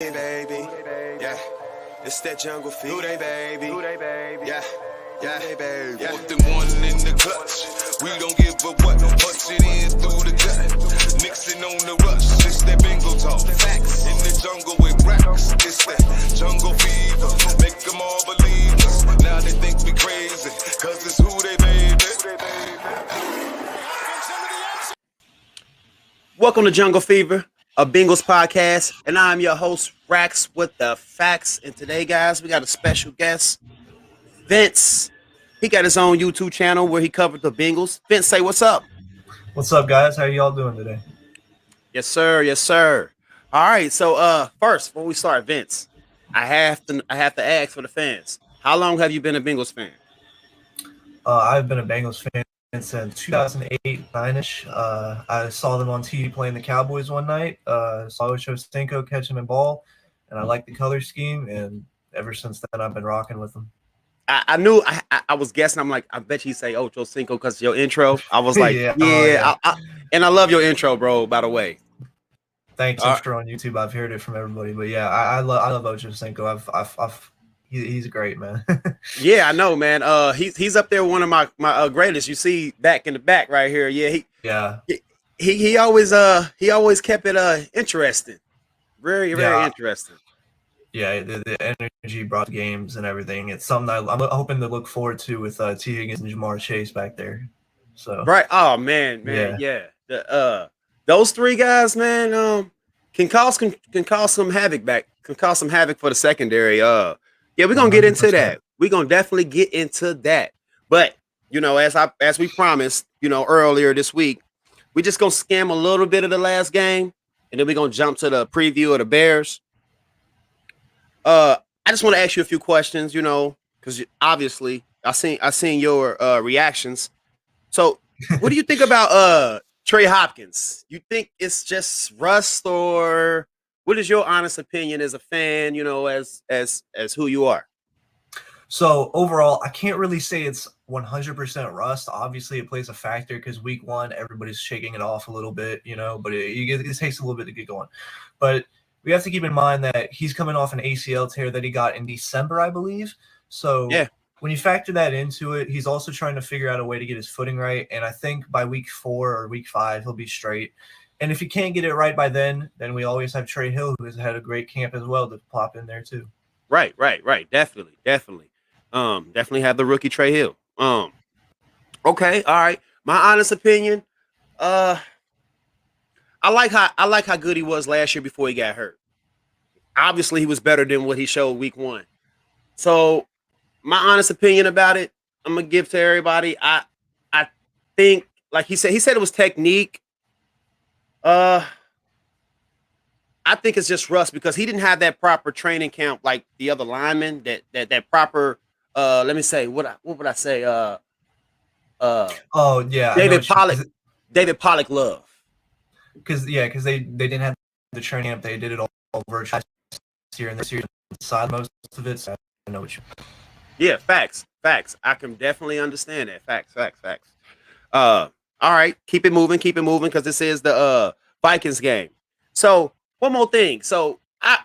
Baby, yeah, it's that jungle fever, baby, yeah, baby, yeah. More than one in the clutch. We don't give a what. Punch it in through the gut. Mixing on the rush. It's that Bengals talk. Faxx in the jungle with Raxx. It's that jungle fever. Make them all believe us. Now they think we crazy. Cause it's who they baby. Welcome to Jungle Fever, a Bengals podcast, and I'm your host, Raxx, with the Faxx. And today, guys, we got a special guest, Vince. He got his own YouTube channel where he covered the Bengals. Vince, say what's up. What's up, guys? How y'all doing today? Yes, sir. Yes, sir. All right. So, first, before we start, Vince, I have to ask for the fans. How long have you been a Bengals fan? I've been a Bengals fan since 2008, 9-ish. I saw them on TV playing the Cowboys one night. Saw Ochocinco catch him in ball, and I liked the color scheme. And ever since then, I've been rocking with them. I knew I was guessing. I'm like, I bet you say Ocho Cinco because of your intro. I was like, Yeah. And I love your intro, bro, by the way. Thanks, I'm sure on YouTube I've heard it from everybody. But yeah, I love Ochocinco. He's great, man. Yeah, I know, man. He's up there, one of my greatest. You see, back in the back right here. Yeah, he always kept it interesting, very interesting. Yeah, the energy brought to games and everything. It's something I'm hoping to look forward to with T. Higgins and Jamar Chase back there. So right. Oh man. Yeah. Those three guys, man, can cause some havoc for the secondary. Yeah, we're gonna get into 100%. that. We're gonna definitely get into that. But as we promised, earlier this week, we just gonna skim a little bit of the last game, and then we're gonna jump to the preview of the Bears. I just want to ask you a few questions, because obviously I seen your reactions. So, what do you think about Trey Hopkins? You think it's just rust, or what is your honest opinion as a fan? As who you are. So overall, I can't really say it's 100% rust. Obviously, it plays a factor because week one, everybody's shaking it off a little bit, but it takes a little bit to get going. But we have to keep in mind that he's coming off an ACL tear that he got in December, I believe. So yeah, when you factor that into it, he's also trying to figure out a way to get his footing right. And I think by week 4 or week 5, he'll be straight. And if he can't get it right by then we always have Trey Hill, who has had a great camp as well, to plop in there too. Right. Definitely. Definitely have the rookie Trey Hill. Okay, all right. My honest opinion, I like how good he was last year before he got hurt. Obviously, he was better than what he showed week 1. So, my honest opinion about it, I'm gonna give to everybody. I think, like he said it was technique. I think it's just rust because he didn't have that proper training camp like the other linemen. That proper. Let me say what would I say? Oh yeah, David Pollock love. Because they didn't have the training camp. They did it all virtual year, and this year inside most of it. So I know what you. Yeah, facts. I can definitely understand that. Facts. All right, keep it moving, because this is the Vikings game. So one more thing. So I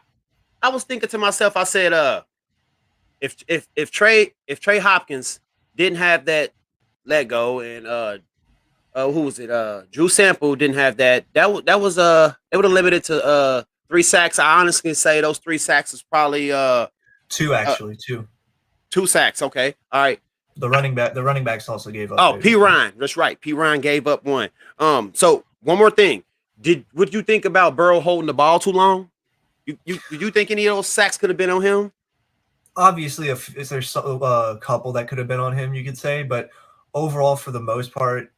was thinking to myself, I said, if Trey Hopkins didn't have that let go, and who was it? Drew Sample didn't have that. It would have limited to 3 sacks. I honestly say those 3 sacks is probably 2 sacks. Okay, all right. The running backs also gave up. Oh, P. Ryan. That's right. P. Ryan gave up 1. So one more thing. What you think about Burrow holding the ball too long? You think any of those sacks could have been on him? Obviously, if there's a couple that could have been on him, you could say, but overall, for the most part,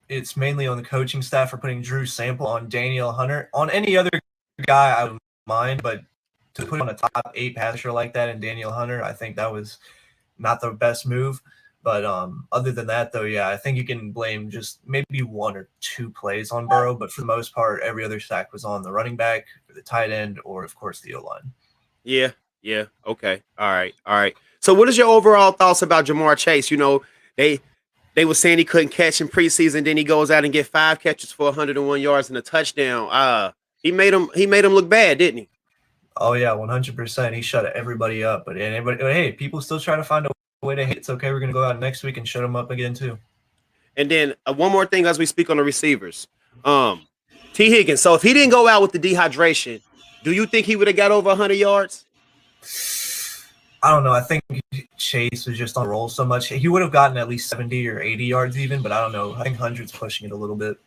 it's mainly on the coaching staff for putting Drew Sample on Danielle Hunter. On any other guy, I wouldn't mind, but to put on a top 8 passer like that in Danielle Hunter, I think that was not the best move. But other than that, though, yeah, I think you can blame just maybe 1 or 2 plays on Burrow. But for the most part, every other sack was on the running back, or the tight end, or, of course, the O-line. Yeah. Okay. All right. So what is your overall thoughts about Jamar Chase? They were saying he couldn't catch in preseason. Then he goes out and get 5 catches for 101 yards and a touchdown. He made him look bad, didn't he? Oh yeah, 100%. He shut everybody up, but hey, people still try to find a way to hit. It's okay. We're gonna go out next week and shut them up again too. And then one more thing as we speak on the receivers. T. Higgins. So if he didn't go out with the dehydration, do you think he would have got over 100 yards? I don't know. I think Chase was just on a roll so much. He would have gotten at least 70 or 80 yards even, but I don't know. I think 100's pushing it a little bit.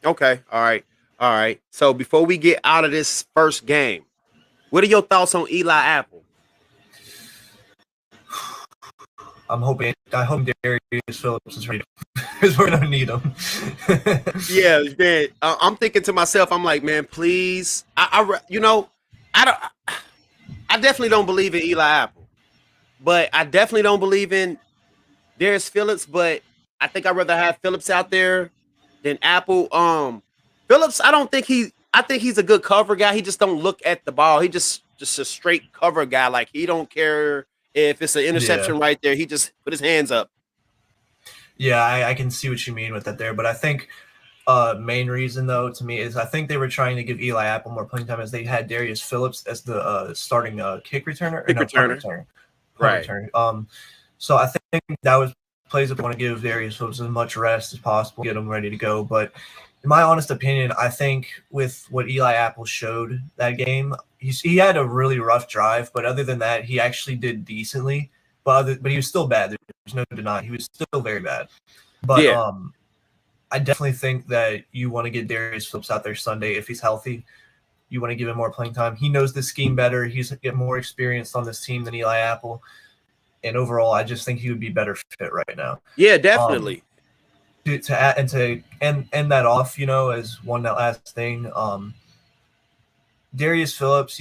Okay. All right. So before we get out of this first game, what are your thoughts on Eli Apple? I hope Darius Phillips is ready because we're gonna need him. Yeah, man. I'm thinking to myself, I'm like, man, please. I definitely don't believe in Eli Apple, but I definitely don't believe in Darius Phillips. But I think I'd rather have Phillips out there than Apple. Phillips, I think he's a good cover guy. He just don't look at the ball. He just a straight cover guy. Like he don't care if it's an interception right there. He just put his hands up. Yeah, I can see what you mean with that there, but I think main reason though to me is I think they were trying to give Eli Apple more playing time as they had Darius Phillips as the starting kick returner. Right. So I think that was plays that want to give Darius Phillips as much rest as possible, get him ready to go. But in my honest opinion, I think with what Eli Apple showed that game, he had a really rough drive, but other than that, he actually did decently. But he was still bad. There's no denying he was still very bad. But yeah. I definitely think that you want to get Darius Phillips out there Sunday if he's healthy. You want to give him more playing time. He knows the scheme better. He's get more experienced on this team than Eli Apple. And overall, I just think he would be better fit right now. Yeah, definitely. To end that off, as one last thing, Darius Phillips,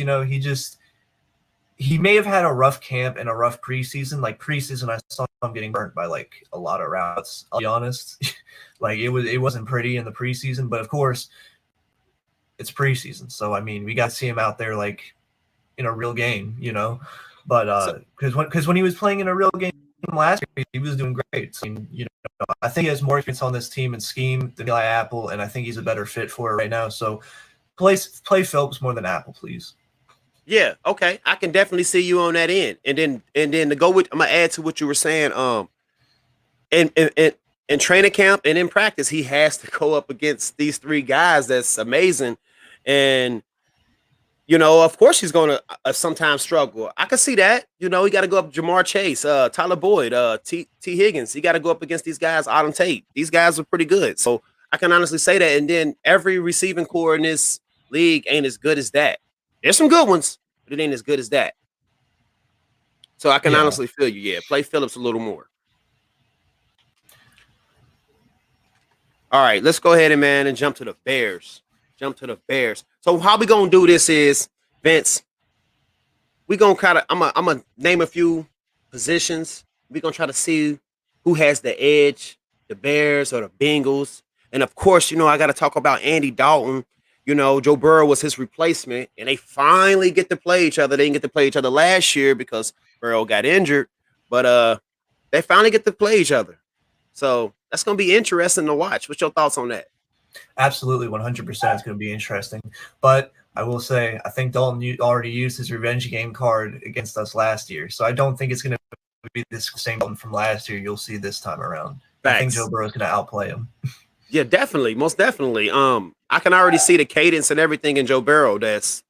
he may have had a rough camp and a rough preseason. Like preseason, I saw him getting burnt by like a lot of routes. I'll be honest, like it wasn't pretty in the preseason, but of course, it's preseason. So I mean, we got to see him out there like in a real game, But because when he was playing in a real game last year, he was doing great. So, I think he has more experience on this team and scheme than Eli Apple, and I think he's a better fit for it right now. So play Phillips more than Apple, please. Yeah, okay. I can definitely see you on that end. And then to go with, I'm gonna add to what you were saying. In training camp and in practice, he has to go up against these three guys. That's amazing. And of course he's gonna sometimes struggle. I can see that. He got to go up Jamar Chase, Tyler Boyd, T. Higgins. He got to go up against these guys, Autumn Tate. These guys are pretty good. So I can honestly say that. And then every receiving core in this league ain't as good as that. There's some good ones, but it ain't as good as that. So I can honestly feel you. Yeah, play Phillips a little more. All right, let's go ahead and jump to the Bears. So how we gonna do this is, Vince, we gonna I'm gonna name a few positions. We gonna try to see who has the edge, the Bears or the Bengals. And of course, I got to talk about Andy Dalton. Joe Burrow was his replacement, and they finally get to play each other. They didn't get to play each other last year because Burrow got injured, but they finally get to play each other. So that's gonna be interesting to watch. What's your thoughts on that? Absolutely, 100%. It's going to be interesting. But I will say, I think Dalton already used his revenge game card against us last year. So I don't think it's going to be this same Dalton from last year you'll see this time around. Faxx. I think Joe Burrow is going to outplay him. Yeah, definitely. Most definitely. I can already see the cadence and everything in Joe Burrow. That's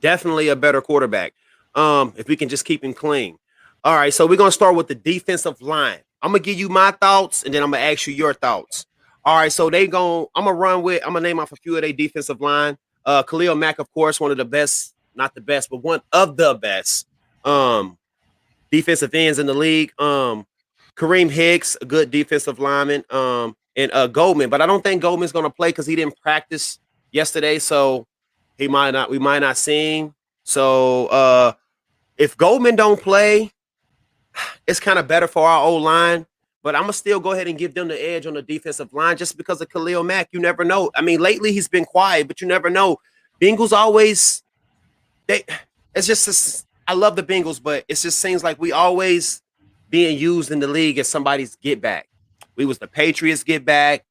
definitely a better quarterback. If we can just keep him clean. All right, so we're going to start with the defensive line. I'm going to give you my thoughts, and then I'm going to ask you your thoughts. All right, so I'm going to name off a few of their defensive line. Khalil Mack, of course, one of the best, not the best, but one of the best defensive ends in the league. Kareem Hicks, a good defensive lineman, and Goldman. But I don't think Goldman's going to play because he didn't practice yesterday, so we might not see him. So if Goldman don't play, it's kind of better for our O-line. But I'm going to still go ahead and give them the edge on the defensive line just because of Khalil Mack. You never know. I mean, lately he's been quiet, but you never know. Bengals always – I love the Bengals, but it just seems like we always being used in the league as somebody's get back. We was the Patriots get back,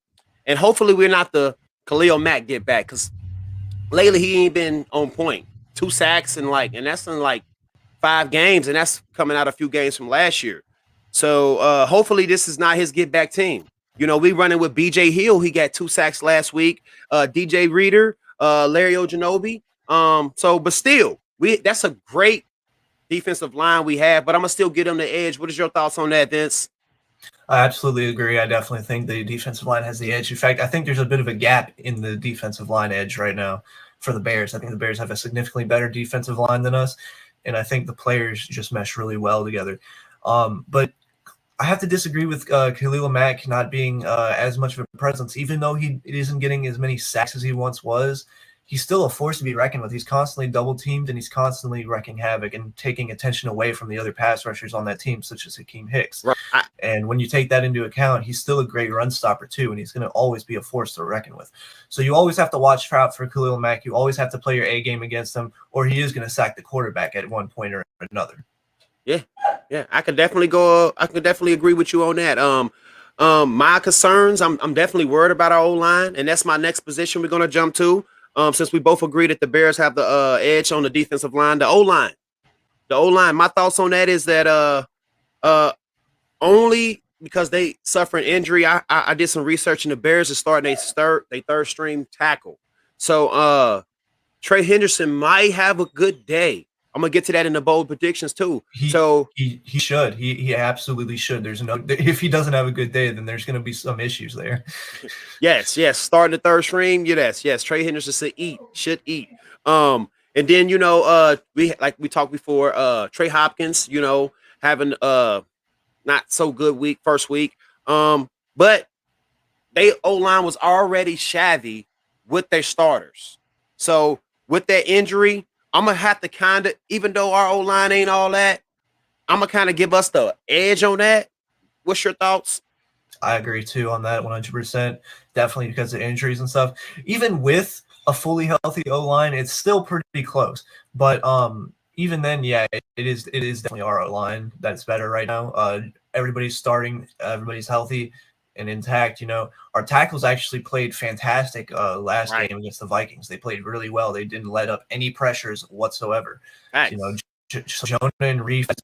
and hopefully we're not the Khalil Mack get back because lately he ain't been on point. 2 sacks and that's in like 5 games, and that's coming out a few games from last year. So hopefully this is not his get back team. We running with BJ Hill. He got 2 sacks last week. DJ Reader, Larry Ojanobi. But still, that's a great defensive line we have, but I'm gonna still get him the edge. What is your thoughts on that, Vince? I absolutely agree. I definitely think the defensive line has the edge. In fact, I think there's a bit of a gap in the defensive line edge right now for the Bears. I think the Bears have a significantly better defensive line than us, and I think the players just mesh really well together. But I have to disagree with Khalil Mack not being as much of a presence, even though he isn't getting as many sacks as he once was. He's still a force to be reckoned with. He's constantly double teamed, and he's constantly wreaking havoc and taking attention away from the other pass rushers on that team, such as Hakeem Hicks. Right. And when you take that into account, he's still a great run stopper too, and he's going to always be a force to reckon with. So you always have to watch out for Khalil Mack. You always have to play your A game against him, or he is going to sack the quarterback at one point or another. Yeah, I could definitely agree with you on that. My concerns, I'm definitely worried about our O-line, and that's my next position we're gonna jump to. Since we both agree that the Bears have the edge on the defensive line, the O-line. My thoughts on that is that only because they suffer an injury. I did some research, and the Bears are starting they third string tackle. So Trey Henderson might have a good day. I'm gonna get to that in the bold predictions too. He should. He absolutely should. If he doesn't have a good day, then there's gonna be some issues there. Yes. Starting the third string. Yes. Trey Henderson should eat. And then we talked before. Trey Hopkins, having not so good first week. But they O-line was already shabby with their starters. So with that injury, I'm going to have to even though our O-line ain't all that, I'm going to kind of give us the edge on that. What's your thoughts? I agree, too, on that 100%. Definitely because of injuries and stuff. Even with a fully healthy O-line, it's still pretty close. But even then, yeah, it is definitely our O-line that's better right now. Everybody's starting. Everybody's healthy and intact. Our tackles actually played fantastic last game against the Vikings. They played really well. They didn't let up any pressures whatsoever. Nice. Jonah and Reef is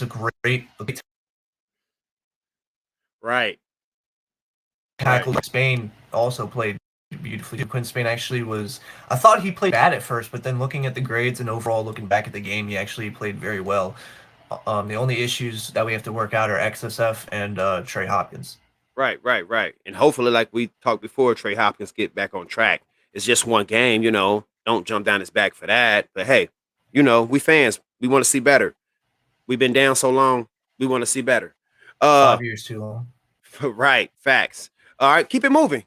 a great right tackle. Spain also played beautifully. Quinn Spain actually I thought he played bad at first, but then looking at the grades and overall looking back at the game, he actually played very well. The only issues that we have to work out are XSF and Trey Hopkins. Right. And hopefully, like we talked before, Trey Hopkins get back on track. It's just one game, don't jump down his back for that. But hey, we fans, we want to see better. We've been down so long, we want to see better. 5 years too long. Right, facts. All right, keep it moving.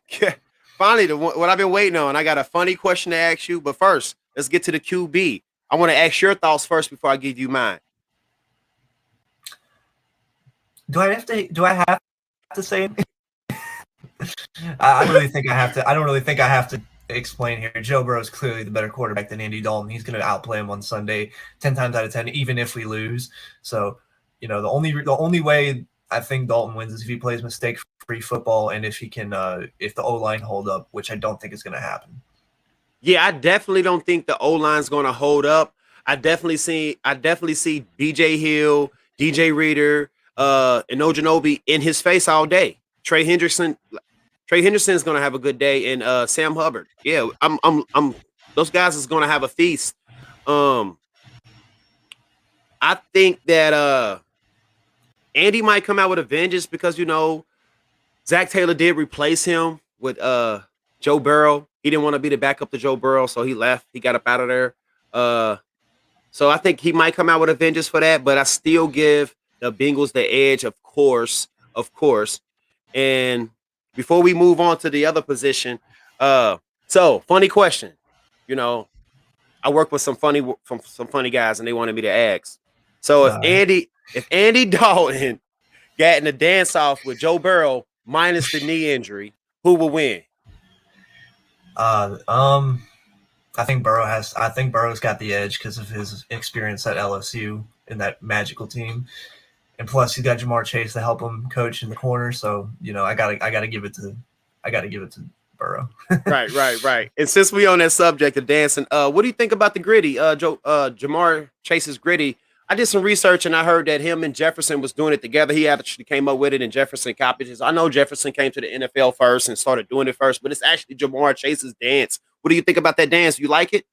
Finally, what I've been waiting on. I got a funny question to ask you, but first, let's get to the QB. I want to ask your thoughts first before I give you mine. Do I have to say it? I don't really think I have to explain here. Joe Burrow is clearly the better quarterback than Andy Dalton. He's going to outplay him on Sunday 10 times out of 10, even if we lose. So, the only way I think Dalton wins is if he plays mistake-free football and if he can, if the O-line hold up, which I don't think is going to happen. Yeah, I definitely don't think the O-line's going to hold up. I definitely see BJ Hill, DJ Reader, and Ojanobi in his face all day. Trey Henderson is going to have a good day, and Sam Hubbard. Yeah, I'm those guys is going to have a feast. I think that Andy might come out with a vengeance because Zach Taylor did replace him with Joe Burrow. He didn't want to be the backup to Joe Burrow, so he left. He got up out of there. So I think he might come out with a vengeance for that, but I still give the Bengals the edge, of course. And before we move on to the other position, so funny question. I work with some funny guys, and they wanted me to ask. So if Andy Dalton got in a dance off with Joe Burrow minus the knee injury, who will win? I think Burrow's got the edge because of his experience at LSU in that magical team. And plus, he's got Jamar Chase to help him coach in the corner. So, I gotta give it to Burrow. Right. And since we on that subject of dancing, what do you think about the gritty? Jamar Chase's gritty. I did some research and I heard that him and Jefferson was doing it together. He actually came up with it and Jefferson copied it. I know Jefferson came to the NFL first and started doing it first, but it's actually Jamar Chase's dance. What do you think about that dance? You like it?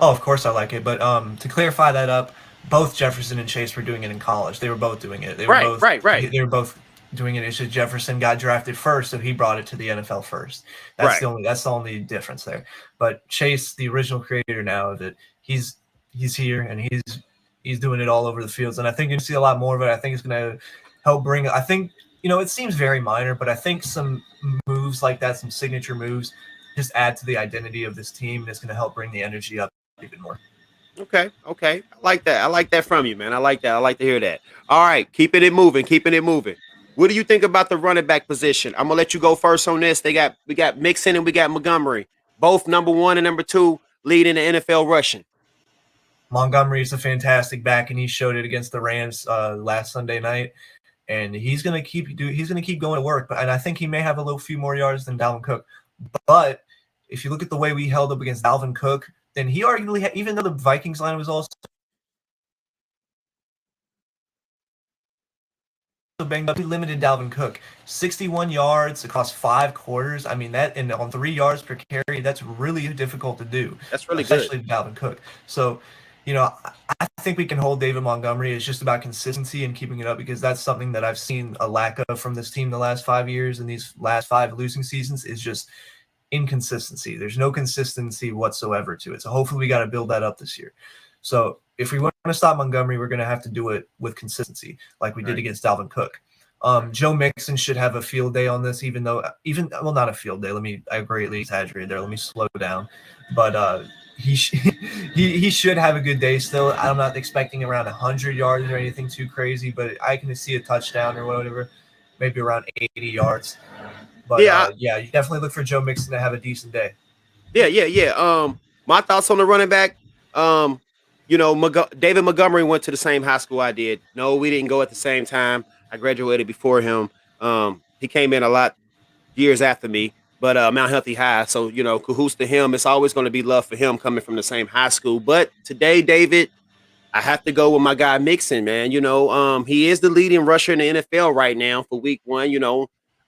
Oh, of course I like it. But to clarify that up, both Jefferson and Chase were doing it in college. They were both doing it. They were Right. They were both doing it. It's just Jefferson got drafted first, so he brought it to the NFL first. That's the only difference there. But Chase, the original creator now of it, he's here and he's doing it all over the fields. And I think you're gonna see a lot more of it. I think it's gonna help bring. I think it seems very minor, but I think some moves like that, some signature moves, just add to the identity of this team, and it's gonna help bring the energy up even more. Okay. I like that. I like that from you, man. I like that. I like to hear that. All right, keeping it moving. What do you think about the running back position? I'm gonna let you go first on this. We got Mixon and we got Montgomery, both number 1 and number 2 leading the NFL rushing. Montgomery is a fantastic back, and he showed it against the Rams last Sunday night. And he's gonna keep going to work. And I think he may have a few more yards than Dalvin Cook. But if you look at the way we held up against Dalvin Cook, then he arguably even though the Vikings line was also banged up, he limited Dalvin Cook 61 yards across 5 quarters. I mean, that and on 3 yards per carry, that's really difficult to do. That's really especially good. Dalvin Cook. So, I think we can hold David Montgomery. It's just about consistency and keeping it up, because that's something that I've seen a lack of from this team the last 5 years and these last 5 losing seasons is just inconsistency. There's no consistency whatsoever to it. So hopefully we got to build that up this year. So if we want to stop Montgomery, we're going to have to do it with consistency like we did against Dalvin Cook. Joe Mixon should have a field day on this, not a field day. I greatly exaggerated there. Let me slow down. But he should have a good day still. I'm not expecting around 100 yards or anything too crazy, but I can see a touchdown or whatever, maybe around 80 yards. But you definitely look for Joe Mixon to have a decent day. Yeah. My thoughts on the running back. David Montgomery went to the same high school I did. No, we didn't go at the same time. I graduated before him. He came in a lot years after me, but Mount Healthy High. So, cahoots to him. It's always going to be love for him coming from the same high school. But today, David, I have to go with my guy Mixon, man. He is the leading rusher in the NFL right now for week 1.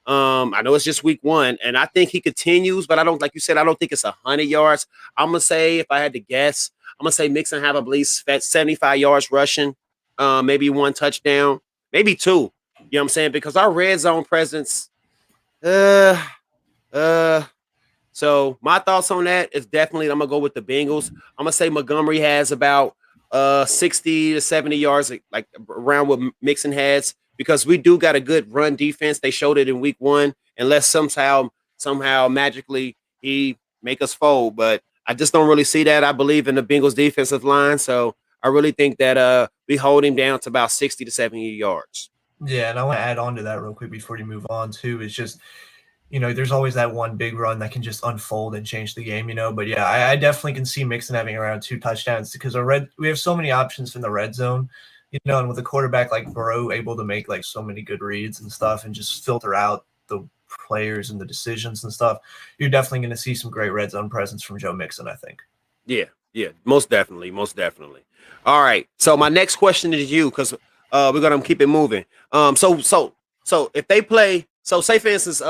I know it's just week 1, and I think he continues, but I don't, like you said, I don't think it's 100 yards. I'm going to say, if I had to guess, I'm going to say Mixon have at least 75 yards rushing, maybe 1 touchdown, maybe 2. You know what I'm saying? Because our red zone presence, so my thoughts on that is definitely I'm going to go with the Bengals. I'm going to say Montgomery has about 60 to 70 yards, like around what Mixon has, because we do got a good run defense. They showed it in week 1, unless somehow magically he make us fold. But I just don't really see that. I believe in the Bengals defensive line. So I really think that we hold him down to about 60 to 70 yards. Yeah, and I want to add on to that real quick before you move on too. Is just, there's always that one big run that can just unfold and change the game, But yeah, I definitely can see Mixon having around 2 touchdowns because we have so many options from the red zone. And with a quarterback like Burrow able to make like so many good reads and stuff and just filter out the players and the decisions and stuff, you're definitely going to see some great red zone presence from Joe Mixon, I think. Yeah, most definitely. All right, so my next question is you, because we're going to keep it moving. So if they play, so say for instance,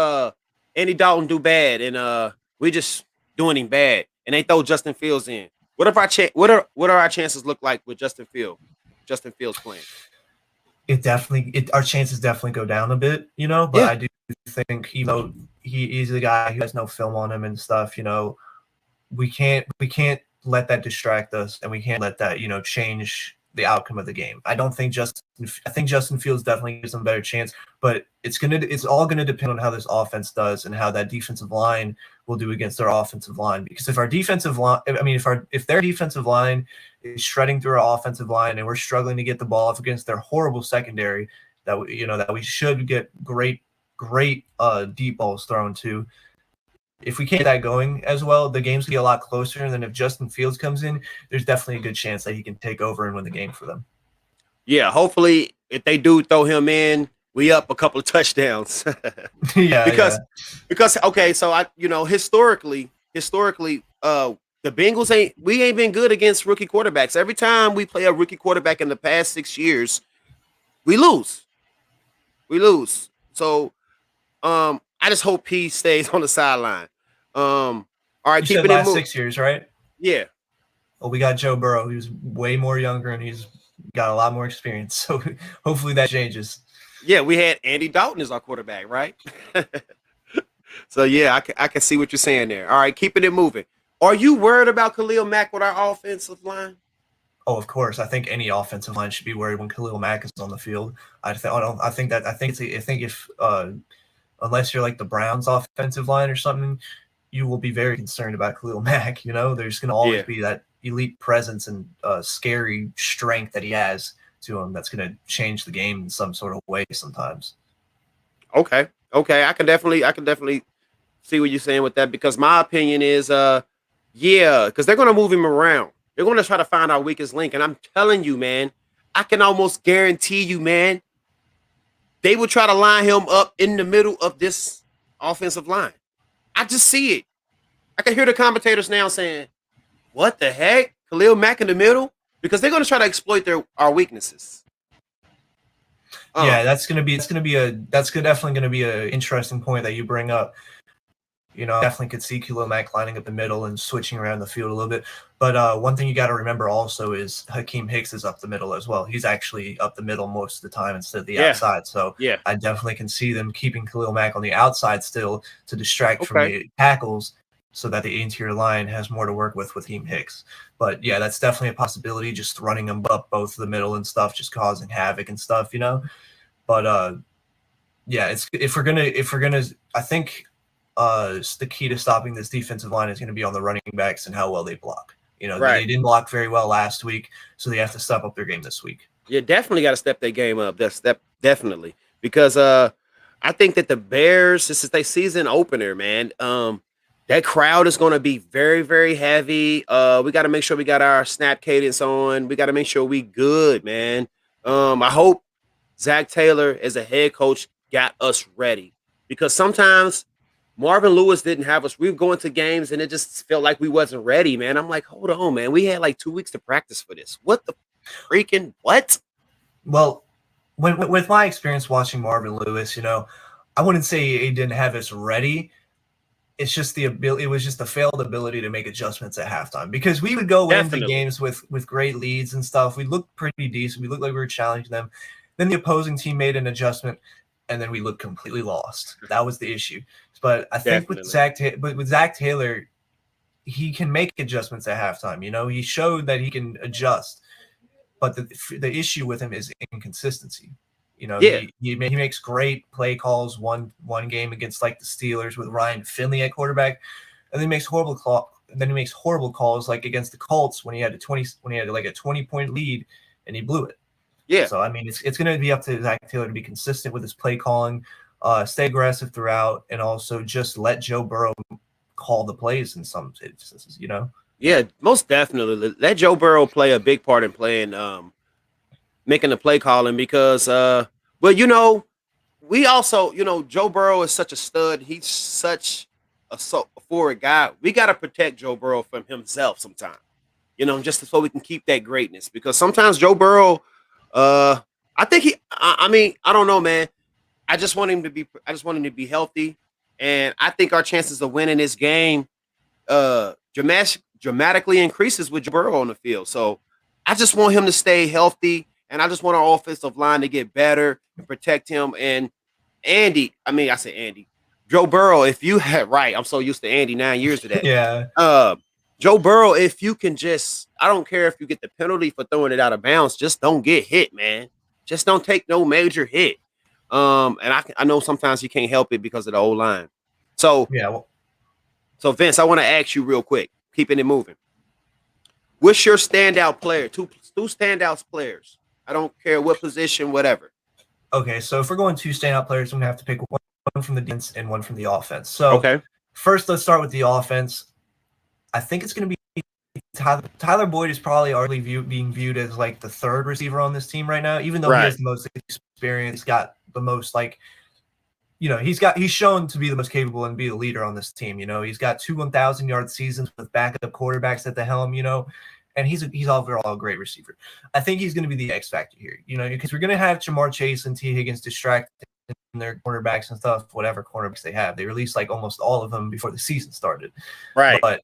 Andy Dalton do bad and we just doing him bad and they throw Justin Fields in. What are our chances look like with Justin Fields playing? Our chances definitely go down a bit, but I do think he's the guy who has no film on him and stuff. We can't let that distract us, and we can't let that change the outcome of the game. I think Justin Fields definitely gives them a better chance, but it's all gonna depend on how this offense does and how that defensive line will do against their offensive line. Because if our defensive line, if their defensive line is shredding through our offensive line and we're struggling to get the ball off against their horrible secondary, that we should get great deep balls thrown to. If we can't get that going as well, the game's gonna be a lot closer. And then if Justin Fields comes in, there's definitely a good chance that he can take over and win the game for them. Yeah, hopefully if they do throw him in, we up a couple of touchdowns. Yeah, because yeah. because okay, so historically, the Bengals ain't been good against rookie quarterbacks. Every time we play a rookie quarterback in the past 6 years, we lose. We lose. So I just hope he stays on the sideline. All right, You said keeping it last moving. 6 years, right? Yeah. Well, we got Joe Burrow, who's way more younger and he's got a lot more experience. So hopefully that changes. Yeah, we had Andy Dalton as our quarterback, right? So yeah, I can see what you're saying there. All right, keeping it moving. Are you worried about Khalil Mack with our offensive line? Oh, of course. I think any offensive line should be worried when Khalil Mack is on the field. I think if unless you're like the Browns offensive line or something, you will be very concerned about Khalil Mack. There's going to always Yeah. be that elite presence and scary strength that he has to him that's going to change the game in some sort of way sometimes. Okay. I can definitely see what you're saying with that because my opinion is because they're gonna move him around. They're gonna try to find our weakest link. And I'm telling you, man, I can almost guarantee you, man, they will try to line him up in the middle of this offensive line. I just see it. I can hear the commentators now saying, what the heck? Khalil Mack in the middle? Because they're gonna try to exploit our weaknesses. Yeah, that's definitely going to be an interesting point that you bring up. Definitely could see Khalil Mack lining up the middle and switching around the field a little bit. But one thing you got to remember also is Hakeem Hicks is up the middle as well. He's actually up the middle most of the time instead of the outside. So yeah, I definitely can see them keeping Khalil Mack on the outside still to distract from the tackles so that the interior line has more to work with Hakeem Hicks. But yeah, that's definitely a possibility, just running them up both the middle and stuff, just causing havoc and stuff, But yeah, if we're gonna I think the key to stopping this defensive line is going to be on the running backs and how well they block. They didn't block very well last week, so they have to step up their game this week. Yeah, definitely got to step their game up. Definitely because I think that the Bears, this is their season opener, man. That crowd is going to be very, very heavy. We got to make sure we got our snap cadence on. We got to make sure we good, man. I hope Zach Taylor as a head coach got us ready because sometimes Marvin Lewis didn't have us. We were going to games and it just felt like we wasn't ready, man. I'm like, hold on, man. We had like 2 weeks to practice for this. What the freaking what? Well, with my experience watching Marvin Lewis, I wouldn't say he didn't have us ready. It's just the ability. It was just the failed ability to make adjustments at halftime because we would go into games with great leads and stuff. We looked pretty decent. We looked like we were challenging them. Then the opposing team made an adjustment, and then we looked completely lost. That was the issue. But I think with Zach Taylor, he can make adjustments at halftime. He showed that he can adjust, but the issue with him is inconsistency. He makes great play calls one game against like the Steelers with Ryan Finley at quarterback, and then he makes horrible calls like against the Colts when he had like a 20-point lead and he blew it. Yeah. So I mean, it's going to be up to Zach Taylor to be consistent with his play calling, stay aggressive throughout, and also just let Joe Burrow call the plays in some instances. Yeah, most definitely. Let Joe Burrow play a big part in playing, making the play calling because, we also, Joe Burrow is such a stud. He's such a forward guy. We got to protect Joe Burrow from himself sometimes, just so we can keep that greatness because sometimes Joe Burrow, I think I don't know, man. I just want him to be healthy. And I think our chances of winning this game, dramatically increases with Joe Burrow on the field. So I just want him to stay healthy, and I just want our offensive line to get better and protect him. And Joe Burrow, if you had right, I'm so used to Andy 9 years of that. Yeah. Joe Burrow, if you can I don't care if you get the penalty for throwing it out of bounds, just don't get hit, man. Just don't take no major hit. And I know sometimes you can't help it because of the old line. So yeah. So Vince, I want to ask you real quick, keeping it moving. What's your standout player? Two standout players. I don't care what position, whatever. Okay, so if we're going 2 standout players, I'm gonna have to pick one from the defense and one from the offense. So first, let's start with the offense. I think it's going to be Tyler Boyd is probably arguably being viewed as like the third receiver on this team right now, even though he has the most experience, got the most like, he's shown to be the most capable and be the leader on this team. He's got 2 1,000-yard seasons with backup quarterbacks at the helm, and he's overall a great receiver. I think he's going to be the X factor here, because we're going to have Jamar Chase and T. Higgins distracted in their cornerbacks and stuff, whatever cornerbacks they have. They released like almost all of them before the season started. Right. But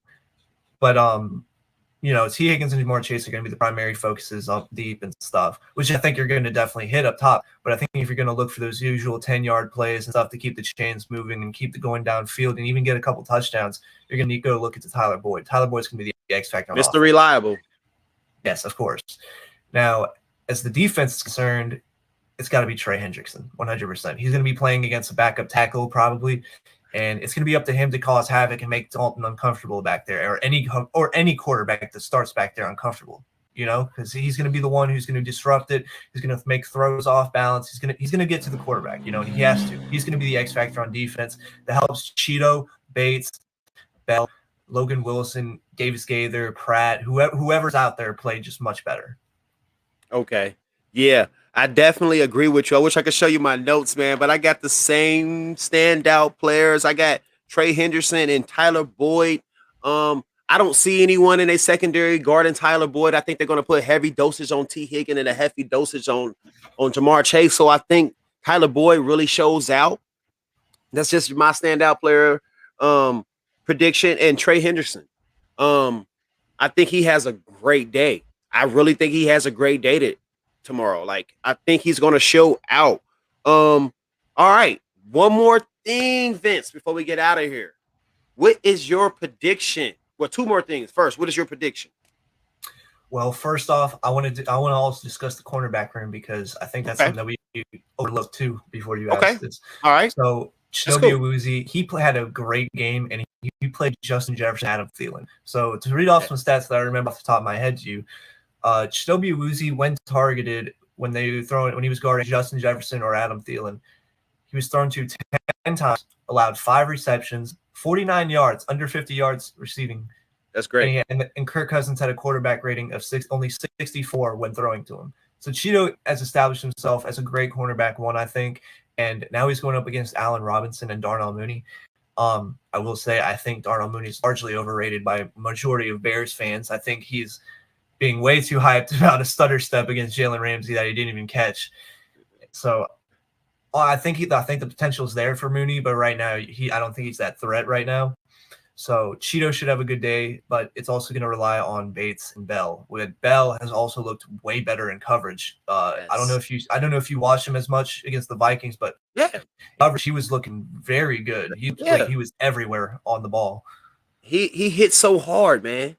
T. Higgins and Jamar Chase are going to be the primary focuses up deep and stuff, which I think you're going to definitely hit up top. But I think if you're going to look for those usual 10-yard plays and stuff to keep the chains moving and keep the going downfield and even get a couple touchdowns, you're going to need to go look into Tyler Boyd. Tyler Boyd's going to be the X factor. Mr. Reliable. Yes, of course. Now, as the defense is concerned, it's got to be Trey Hendrickson, 100%. He's going to be playing against a backup tackle probably, and it's going to be up to him to cause havoc and make Dalton uncomfortable back there, or any quarterback that starts back there uncomfortable. Because he's going to be the one who's going to disrupt it. He's going to make throws off balance. He's going to get to the quarterback. And he has to. He's going to be the X factor on defense that helps Cheeto, Bates, Bell, Logan Wilson, Davis Gaither, Pratt, whoever's out there play just much better. Okay. Yeah, I definitely agree with you. I wish I could show you my notes, man, but I got the same standout players. I got Trey Henderson and Tyler Boyd. I don't see anyone in a secondary guarding Tyler Boyd. I think they're going to put heavy dosage on T. Higgins and a heavy dosage on Jamar Chase. So I think Tyler Boyd really shows out. That's just my standout player prediction. And Trey Henderson. I think he has a great day. I really think he has a great day tomorrow. Like, I think he's going to show out. All right. One more thing, Vince, before we get out of here. What is your prediction? Well, 2 more things. First, what is your prediction? Well, first off, I want to also discuss the cornerback room because I think that's something that we overlooked too before you asked this. All right. So Chidobe Awuzie, he had a great game, and he played Justin Jefferson, Adam Thielen. So to read off some stats that I remember off the top of my head to you, Chidobe Awuzie, when targeted, when he was guarding Justin Jefferson or Adam Thielen, he was thrown to 10 times, allowed 5 receptions, 49 yards, under 50 yards receiving. That's great. And Kirk Cousins had a quarterback rating of only 64 when throwing to him. So Cheeto has established himself as a great cornerback one, I think, and now he's going up against Allen Robinson and Darnell Mooney. I will say I think Darnell Mooney is largely overrated by a majority of Bears fans. I think he's being way too hyped about a stutter step against Jalen Ramsey that he didn't even catch. So I think the potential is there for Mooney, but right now I don't think he's that threat right now. So Cheeto should have a good day, but it's also going to rely on Bates and Bell. Bell has also looked way better in coverage. Yes. I don't know if you watched him as much against the Vikings, but coverage, he was looking very good. He was everywhere on the ball. He hit so hard, man.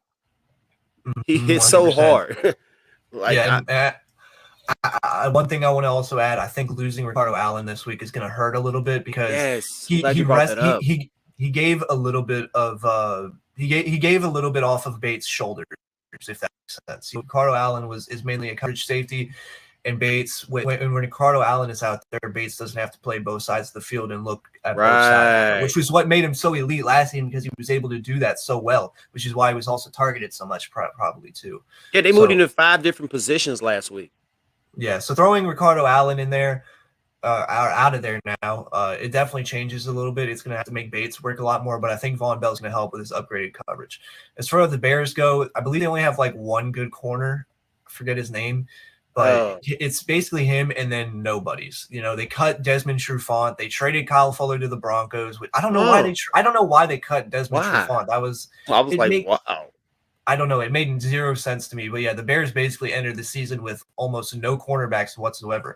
He hit 100%. So hard. One thing I want to also add, I think losing Ricardo Allen this week is going to hurt a little bit because he gave a little bit of he gave a little bit off of Bates' shoulders, if that makes sense. Ricardo Allen is mainly a coverage safety, and Bates when Ricardo Allen is out there, Bates doesn't have to play both sides of the field and look at both sides, which was what made him so elite last season because he was able to do that so well, which is why he was also targeted so much probably too. Yeah, they moved into 5 different positions last week. Yeah, so throwing Ricardo Allen in there, out of there now, it definitely changes a little bit. It's going to have to make Bates work a lot more, but I think Von Bell's going to help with his upgraded coverage. As far as the Bears go, I believe they only have like one good corner. I forget his name, but it's basically him and then nobodies. They cut Desmond Trufant. They traded Kyle Fuller to the Broncos. I don't know why I don't know why they cut Desmond Trufant. Wow. I don't know. It made 0 sense to me. But yeah, the Bears basically entered the season with almost no cornerbacks whatsoever.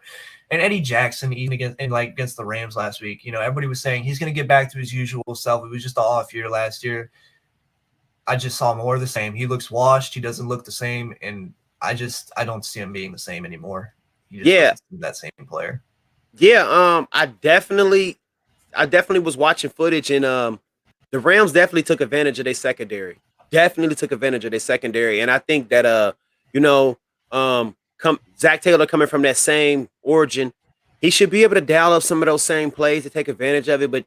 And Eddie Jackson, even against the Rams last week, everybody was saying he's going to get back to his usual self. It was just an off year last year. I just saw more of the same. He looks washed. He doesn't look the same. And I don't see him being the same anymore. That same player. Yeah. I definitely was watching footage, and the Rams definitely took advantage of their secondary. And I think that Zach Taylor coming from that same origin, he should be able to dial up some of those same plays to take advantage of it. But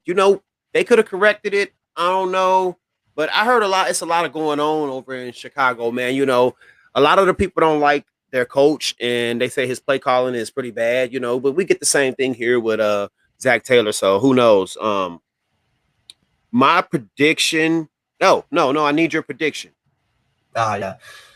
they could have corrected it. I don't know, but I heard it's a lot of going on over in Chicago, man. A lot of the people don't like their coach, and they say his play calling is pretty bad, but we get the same thing here with Zach Taylor. So who knows? My prediction. No, I need your prediction. Yeah.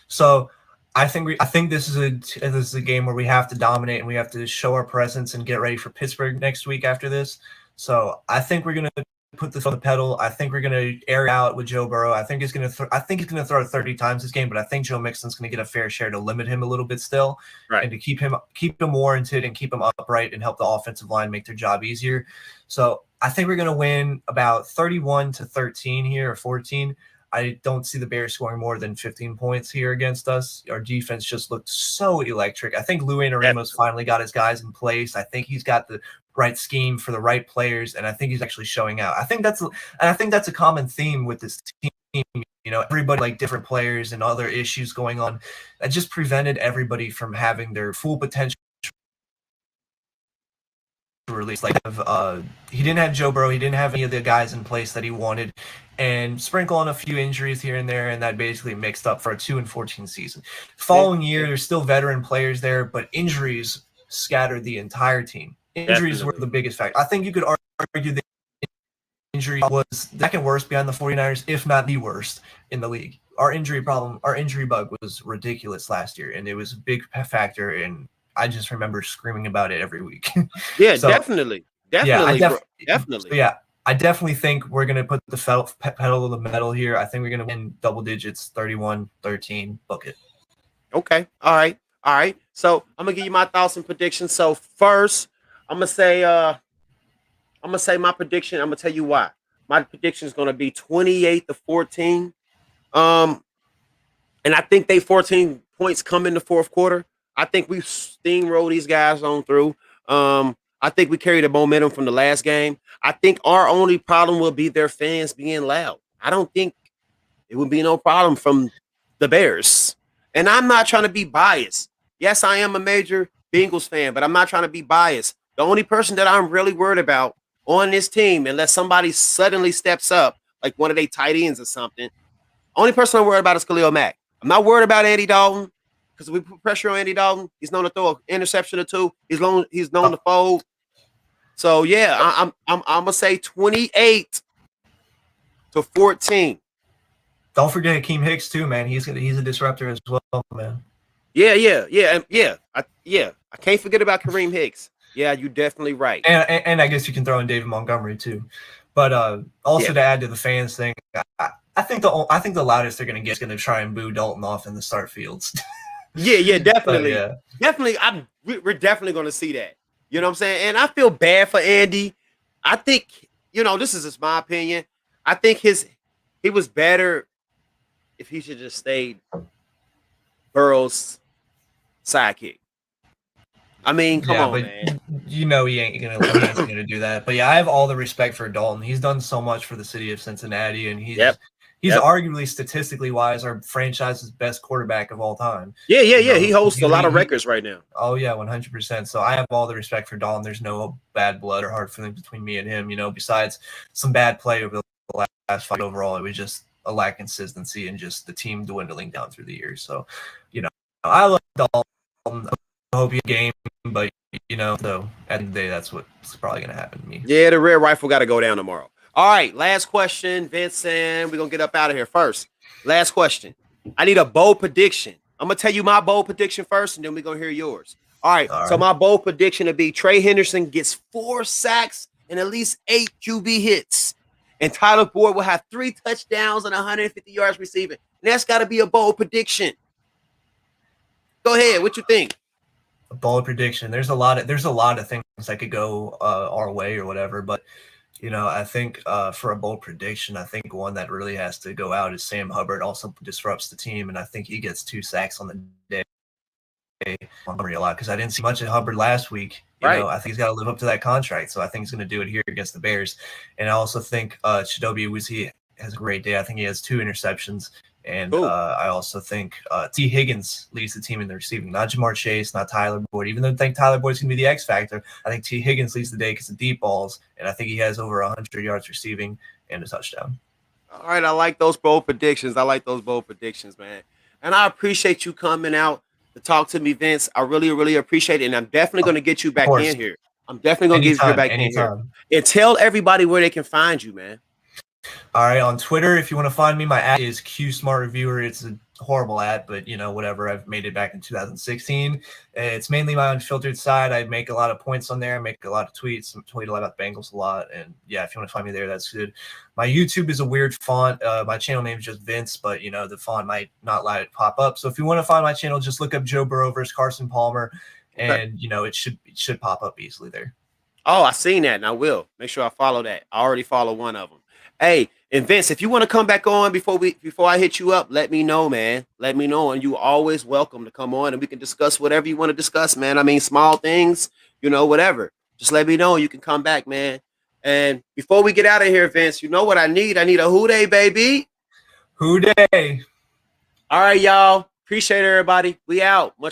So I think this is a game where we have to dominate and we have to show our presence and get ready for Pittsburgh next week after this. So I think we're gonna put this on the pedal. I think we're gonna air out with Joe Burrow. I think he's gonna throw 30 times this game, but I think Joe Mixon's gonna get a fair share to limit him a little bit still, right, and to keep him warranted and keep him upright and help the offensive line make their job easier. So I think we're gonna win about 31-13 here, or 14. I don't see the Bears scoring more than 15 points here against us. Our defense just looked so electric. I think Lou Anarumo's finally got his guys in place. I think he's got the right scheme for the right players, and I think he's actually showing out. I think that's a common theme with this team. Everybody like different players and other issues going on that just prevented everybody from having their full potential release. Like he didn't have Joe Burrow, he didn't have any of the guys in place that he wanted, and sprinkle on a few injuries here and there, and that basically mixed up for a 2-14 season. Following year, there's still veteran players there, but injuries scattered the entire team. Injuries were the biggest factor. I think you could argue the injury was the second worst behind the 49ers, if not the worst in the league. Our injury bug was ridiculous last year, and it was a big factor, and I just remember screaming about it every week. Yeah, so, definitely. Definitely. Yeah, I definitely think we're going to put the pedal to the metal here. I think we're going to win double digits, 31-13, book it. Okay. All right. So I'm going to give you my thoughts and predictions. So first, I'm going to say my prediction. I'm going to tell you why. My prediction is going to be 28-14. And I think 14 points come in the fourth quarter. I think we steamroll these guys on through. I think we carry the momentum from the last game. I think our only problem will be their fans being loud. I don't think it would be no problem from the Bears. And I'm not trying to be biased. Yes, I am a major Bengals fan, but I'm not trying to be biased. The only person that I'm really worried about on this team, unless somebody suddenly steps up, like one of their tight ends or something, only person I'm worried about is Khalil Mack. I'm not worried about Andy Dalton because we put pressure on Andy Dalton. He's known to throw an interception or two. He's known to fold. So yeah, I'm gonna say 28-14. Don't forget Akeem Hicks too, man. He's a disruptor as well, man. Yeah. I can't forget about Kareem Hicks. Yeah, you're definitely right. And I guess you can throw in David Montgomery too. But also to add to the fans thing, I think the loudest they're gonna get is gonna try and boo Dalton off in the start fields. Yeah, definitely. Definitely, we're definitely gonna see that. You know what I'm saying? And I feel bad for Andy. I think, this is just my opinion. I think he was better if he should just stayed Burrow's sidekick. I mean, come on, man. He ain't gonna do that. But yeah, I have all the respect for Dalton. He's done so much for the city of Cincinnati, and he's arguably statistically wise our franchise's best quarterback of all time. Yeah. He holds a lot of records right now. Oh yeah, 100%. So I have all the respect for Dalton. There's no bad blood or hard feelings between me and him. Besides some bad play over the last fight overall, it was just a lack of consistency and just the team dwindling down through the years. So, I love Dalton. I hope you game, but so at the end of the day, that's what's probably going to happen to me. Yeah, the red rifle got to go down tomorrow. All right, last question, Vincent. We're going to get up out of here first. Last question. I need a bold prediction. I'm going to tell you my bold prediction first, and then we're going to hear yours. All right, so my bold prediction would be Trey Henderson gets 4 sacks and at least 8 QB hits. And Tyler Boyd will have 3 touchdowns and 150 yards receiving. And that's got to be a bold prediction. Go ahead. What you think? A bold prediction. There's a lot of things that could go our way or whatever, but I think for a bold prediction, I think one that really has to go out is Sam Hubbard. Also disrupts the team, and I think he gets 2 sacks on the day. A lot because I didn't see much of Hubbard last week. I think he's got to live up to that contract, so I think he's going to do it here against the Bears. And I also think Chidobe Awuzie has a great day. I think he has 2 interceptions. And I also think T. Higgins leads the team in the receiving. Not Jamar Chase, not Tyler Boyd. Even though I think Tyler Boyd's going to be the X factor, I think T. Higgins leads the day because of deep balls, and I think he has over 100 yards receiving and a touchdown. All right, I like those bold predictions. Man. And I appreciate you coming out, to talk to me, Vince. I really, really appreciate it. And I'm definitely going to get you back course. in here. I'm definitely going to get you back in here. And tell everybody where they can find you, man. All right, on Twitter, if you want to find me, my @ is QSmartReviewer. It's a horrible @ but you know, whatever. I've made it back in 2016. It's mainly my unfiltered side. I make a lot of points on there. I make a lot of tweets. I tweet a lot about Bengals a lot. And yeah, if you want to find me there, that's good. My YouTube is a weird font. My channel name is just Vince, but you know, the font might not let it pop up. So if you want to find my channel, just look up Joe Burrow versus Carson Palmer, and you know, it should pop up easily there. Oh, I seen that, and I will make sure I follow that. I already follow one of them. Hey, and Vince, if you want to come back on before I hit you up, let me know, man. Let me know, and you always welcome to come on, and we can discuss whatever you want to discuss, man. I mean, small things, you know, whatever. Just let me know. You can come back, man. And before we get out of here, Vince, you know what I need? I need a who day, baby. Who day? All right, y'all. Appreciate everybody. We out. Much